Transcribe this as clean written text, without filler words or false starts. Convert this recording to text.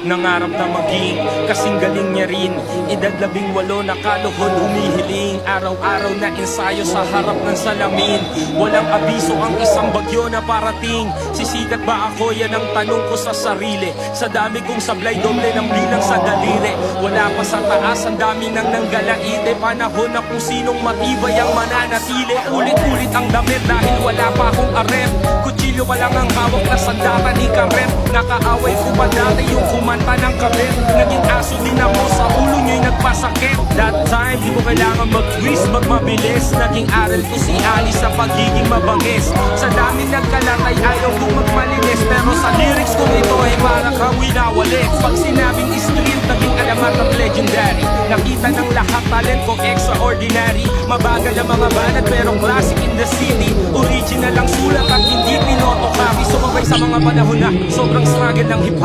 Nangarap na maging kasing galing niya rin. Edad 18 nakaluhod humihiling. Araw-araw na ensayo sa harap ng salamin. Walang abiso ang isang bagyo na parating. Sisikat ba ako? Yan ang tanong ko sa sarili. Sa dami kong sablay, doble ng bilang sa daliri. Wala pa sa taas, ang dami nang nanggalaite. Panahon na kung sinong matibay ang mananatili. Ulit-ulit ang damit dahil wala pa akong aret. Kutsilyo pa lang ang hawak na sandata ni karet. Nakaaway ko pa dati yung kumanta ng kabit. Naging aso din ako sa ulo nyo'y nagpasakit. That time, di ko kailangan mag-twist, magmabilis. Naging aral ko si Ali sa pagiging mabangis. Sa dami nagkalatay, ayaw kong magmalinis. Pero sa lyrics kong ito ay para kang winawalit. Pag sinabing street, naging alamat at legendary. Nakita ng lahat, talent ko extraordinary. Mabagal ang mga banat pero classic in the city. Original ang sulat at hindi pinoto copy. Sumabay sa mga panahon na sobrang struggle ng hip-hop.